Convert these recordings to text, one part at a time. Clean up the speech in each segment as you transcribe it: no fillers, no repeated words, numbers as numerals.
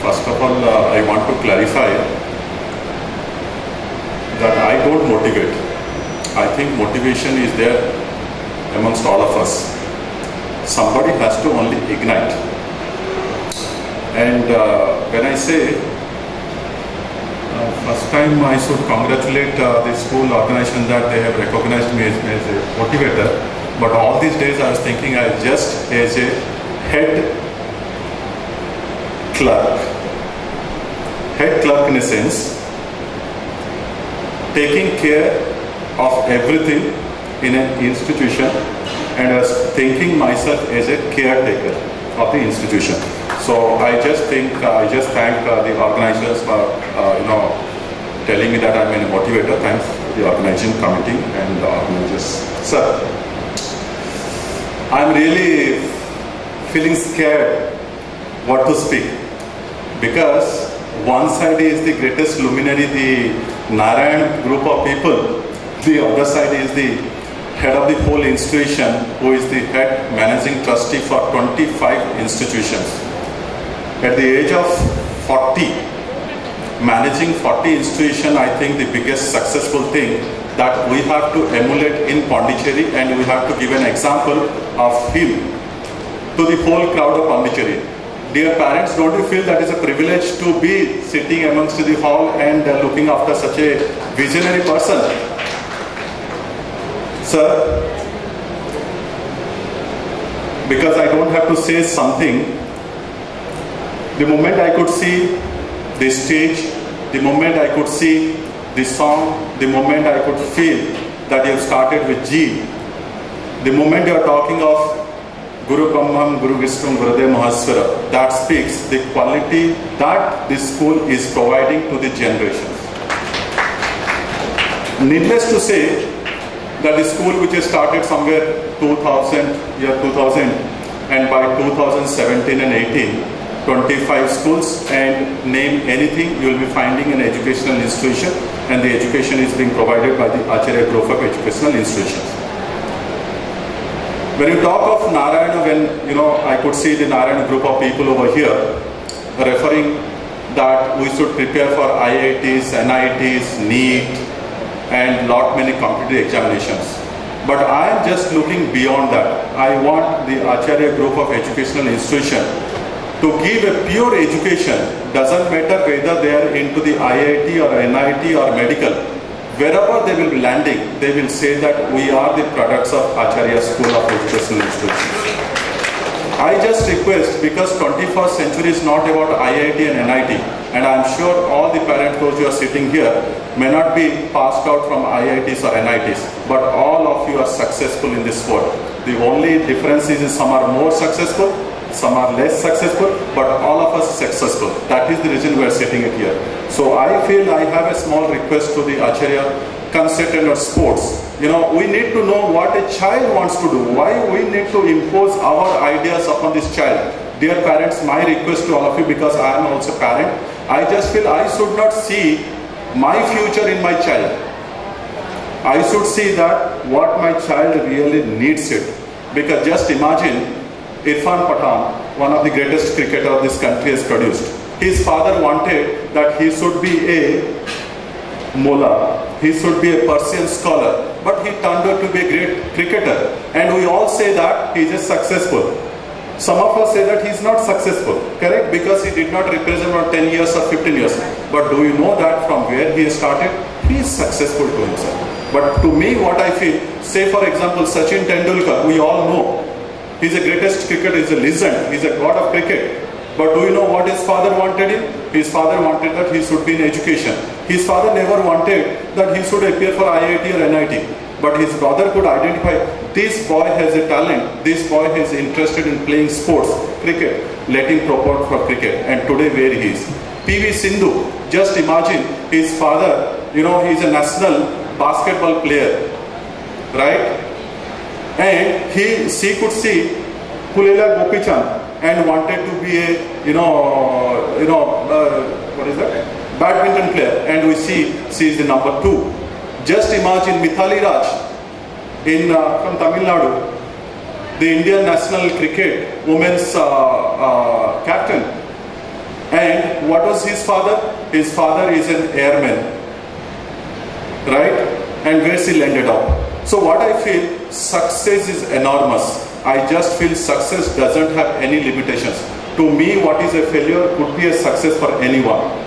First of all, I want to clarify that I don't motivate. I think motivation is there amongst all of us. Somebody has to only ignite. And when I say, first time I should congratulate the school organization that they have recognized me as a motivator. But all these days I was thinking I just as a head clerk. Head clerk in a sense, taking care of everything in an institution, and I was thinking myself as a caretaker of the institution. So I just thank the organizers for telling me that I'm a motivator. Thanks to the organizing committee and the organizers. Sir, I'm really feeling scared what to speak, because one side is the greatest luminary, the Narayan group of people. The other side is the head of the whole institution, who is the head managing trustee for 25 institutions. At the age of 40, managing 40 institutions, I think the biggest successful thing that we have to emulate in Pondicherry, and we have to give an example of him to the whole crowd of Pondicherry. Dear parents, don't you feel that is a privilege to be sitting amongst the hall and looking after such a visionary person? Sir, because I don't have to say something, the moment I could see the stage, the moment I could see the song, the moment I could feel that you have started with G, the moment you are talking of Guru Brahman, Guru Vishnu, Gurudev Mahaswara, that speaks the quality that this school is providing to the generations. Needless to say that the school, which has started somewhere 2000, and by 2017 and 18, 25 schools, and name anything, you will be finding an educational institution, and the education is being provided by the Achariya group of educational institutions. When you talk of Narayana, when I could see the Narayana group of people over here referring that we should prepare for IITs, NITs, NEET, and lot many competitive examinations. But I am just looking beyond that. I want the Acharya group of educational institution to give a pure education. Doesn't matter whether they are into the IIT or NIT or medical. Wherever they will be landing, they will say that we are the products of Acharya School of Educational Institutions. I just request, because 21st century is not about IIT and NIT, and I am sure all the parents, those who are sitting here, may not be passed out from IITs or NITs, but all of you are successful in this world. The only difference is some are more successful, some are less successful, but all of us are successful. That is the reason we are sitting here. So I feel I have a small request to the Acharya consultant of sports. We need to know what a child wants to do. Why we need to impose our ideas upon this child. Dear parents, my request to all of you, because I am also a parent, I just feel I should not see my future in my child. I should see that what my child really needs it. Because just imagine, Irfan Pathan, one of the greatest cricketers of this country, has produced. His father wanted that he should be a mullah, he should be a Persian scholar, but he turned out to be a great cricketer. And we all say that he is successful. Some of us say that he is not successful, correct? Because he did not represent for 10 years or 15 years. But do you know that from where he has started? He is successful to himself. But to me, what I feel, say for example, Sachin Tendulkar, we all know, he is the greatest cricketer, he is a legend, he is a god of cricket. But do you know what his father wanted him? His father wanted that he should be in education. His father never wanted that he should appear for IIT or NIT. But his brother could identify, this boy has a talent, this boy is interested in playing sports, cricket, let him propose for cricket. And today where he is. PV Sindhu, just imagine his father, he is a national basketball player, right? And she could see Pulela Gopichan and wanted to be a, what is that? Badminton player. And we see she is the number 2. Just imagine Mithali Raj from Tamil Nadu, the Indian national cricket women's captain. And what was his father? His father is an airman, right? And where's he landed up? So what I feel, success is enormous. I just feel success doesn't have any limitations. To me, what is a failure could be a success for anyone.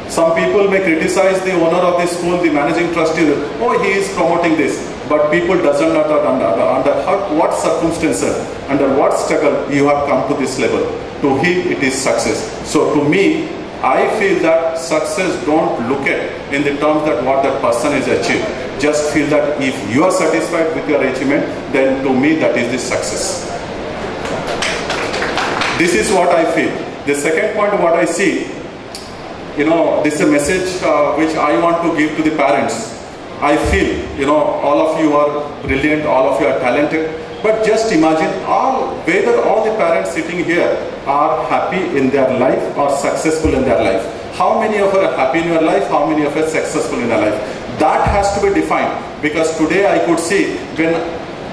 Some people may criticize the owner of the school, the managing trustee, oh, he is promoting this. But people doesn't know under what circumstances, under what struggle you have come to this level. To him, it is success. So to me, I feel that success don't look at in the terms that what that person has achieved. Just feel that if you are satisfied with your achievement, then to me that is the success. This is what I feel. The second point what I see, this is a message which I want to give to the parents. I feel, all of you are brilliant, all of you are talented, but just imagine whether all the parents sitting here are happy in their life or successful in their life. How many of you are happy in your life? How many of you are successful in your life? That has to be defined, because today I could see when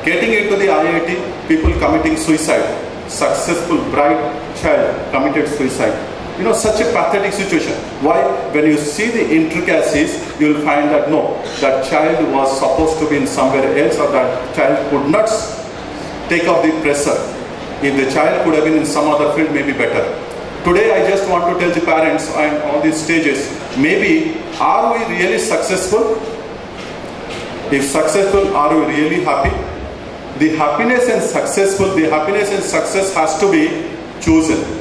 getting into the IIT, people committing suicide. Successful bright child committed suicide. Such a pathetic situation. Why? When you see the intricacies, you will find that no, that child was supposed to be in somewhere else, or that child could not take off the pressure. If the child could have been in some other field, maybe better. Today I just want to tell the parents and all these stages, maybe are we really successful? If successful, are we really happy? The happiness and success has to be chosen.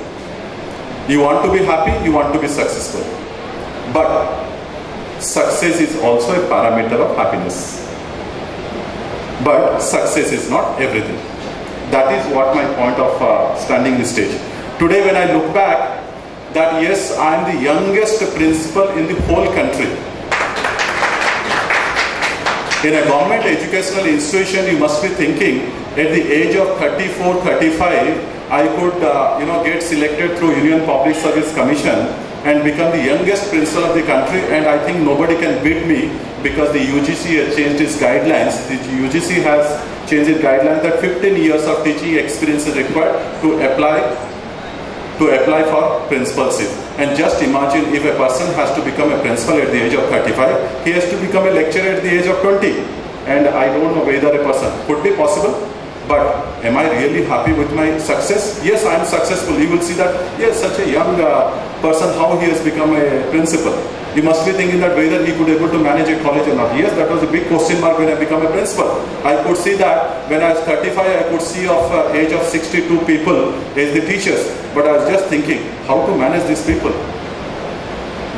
You want to be happy, you want to be successful. But success is also a parameter of happiness. But success is not everything. That is what my point of standing the stage. Today when I look back, that yes, I am the youngest principal in the whole country. In a government educational institution, you must be thinking, at the age of 34, 35, I could get selected through Union Public Service Commission and become the youngest principal of the country, and I think nobody can beat me, because the UGC has changed its guidelines. The UGC has changed its guidelines that 15 years of teaching experience is required to apply for principalship. And just imagine if a person has to become a principal at the age of 35, he has to become a lecturer at the age of 20. And I don't know whether a person could be possible. But am I really happy with my success? Yes, I am successful. You will see that, yes, such a young person, how he has become a principal. You must be thinking that whether he could be able to manage a college or not. Yes, that was a big question mark when I became a principal. I could see that when I was 35, I could see of age of 62 people as the teachers. But I was just thinking, how to manage these people?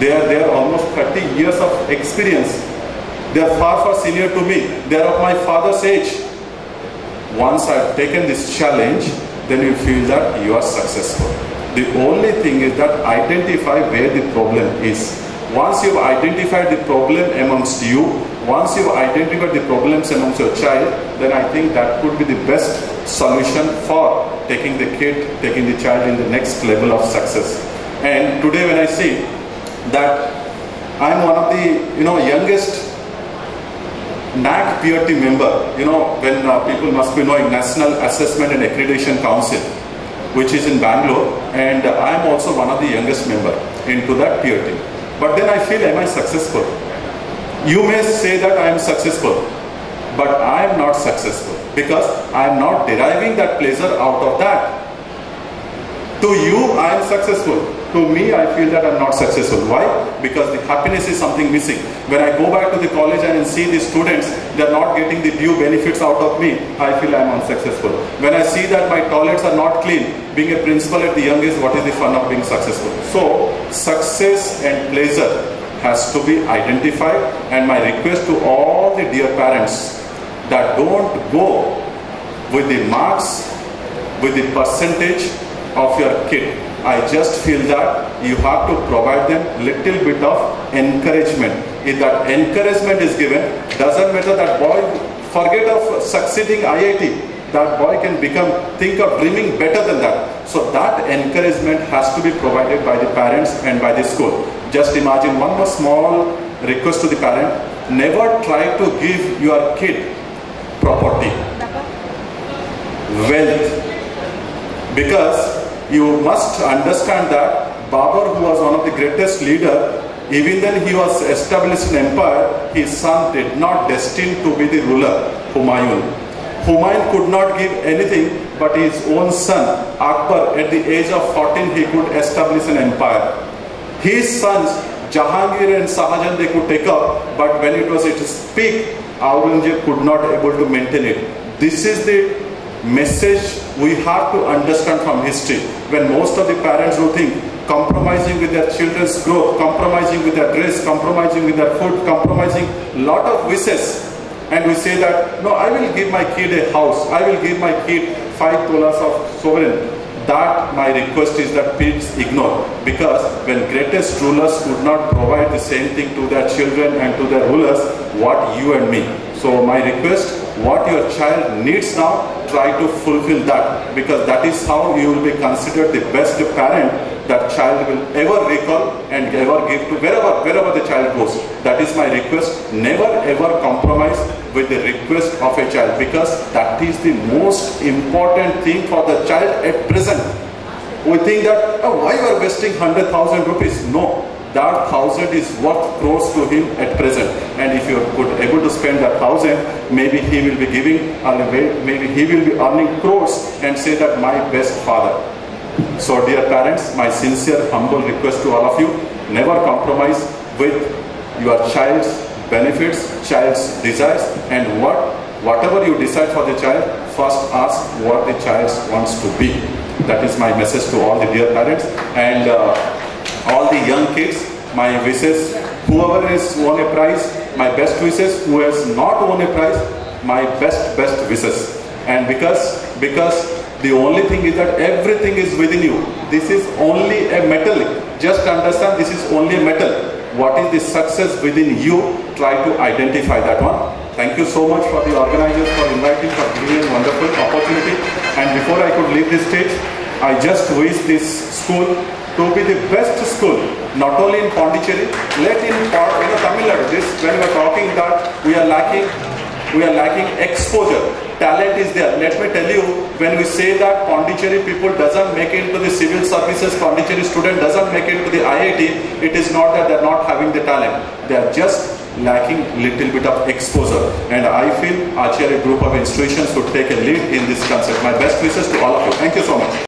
They are almost 30 years of experience. They are far senior to me. They are of my father's age. Once I've taken this challenge, then you feel that you are successful. The only thing is that identify where the problem is. Once you've identified the problem amongst you, once you've identified the problems amongst your child, then I think that could be the best solution for taking the kid, taking the child in the next level of success. And today when I see that I'm one of the youngest NAC PRT member, when people must be knowing, National Assessment and Accreditation Council, which is in Bangalore, and I am also one of the youngest member into that PRT. But then I feel, am I successful? You may say that I am successful, but I am not successful, because I am not deriving that pleasure out of that. To you, I am successful. To me, I feel that I am not successful. Why? Because the happiness is something missing. When I go back to the college and see the students, they are not getting the due benefits out of me, I feel I am unsuccessful. When I see that my toilets are not clean, being a principal at the young age, what is the fun of being successful? So, success and pleasure has to be identified, and my request to all the dear parents, that don't go with the marks, with the percentage of your kid. I just feel that you have to provide them little bit of encouragement. If that encouragement is given, doesn't matter that boy, forget of succeeding IIT, that boy can think of dreaming better than that. So that encouragement has to be provided by the parents and by the school. Just imagine one more small request to the parent, never try to give your kid property, wealth, because you must understand that Babur, who was one of the greatest leader, even then he was established an empire, his son did not destined to be the ruler, Humayun. Humayun could not give anything, but his own son, Akbar, at the age of 14, he could establish an empire. His sons, Jahangir and Shahjahan, they could take up, but when it was at its peak, Aurangzeb could not able to maintain it. This is the message we have to understand from history. When most of the parents who think compromising with their children's growth, compromising with their dress, compromising with their food, compromising lot of wishes, and we say that, no, I will give my kid a house, I will give my kid 5 tolas of sovereign. That my request is that please ignore, because when greatest rulers could not provide the same thing to their children and to their rulers, what you and me. So my request, what your child needs now, try to fulfill that, because that is how you will be considered the best parent that child will ever recall and ever give to wherever the child goes. That is my request. Never ever compromise with the request of a child, because that is the most important thing for the child at present. We think that, oh, why you are wasting 100,000 rupees? No, that 1,000 is worth crores to him at present. And if you are able to spend that 1,000, maybe he will be giving, maybe he will be earning crores and say that my best father. So dear parents, my sincere humble request to all of you, never compromise with your child's benefits, child's desires, and whatever you decide for the child, first ask what the child wants to be. That is my message to all the dear parents and all the young kids. My wishes, whoever has won a prize, my best wishes. Who has not won a prize, my best wishes. And because the only thing is that everything is within you. This is only a metal. Just understand, this is only a metal. What is the success within you? Try to identify that one. Thank you so much for the organizers for inviting, for giving a wonderful opportunity. And before I could leave this stage, I just wish this school to be the best school, not only in Pondicherry, let in Tamil Nadu. This, when we are talking that we are lacking exposure. Talent is there. Let me tell you, when we say that Pondicherry people doesn't make it into the civil services, Pondicherry student doesn't make it to the IIT, it is not that they are not having the talent. They are just lacking little bit of exposure. And I feel Acharya group of institutions should take a lead in this concept. My best wishes to all of you. Thank you so much.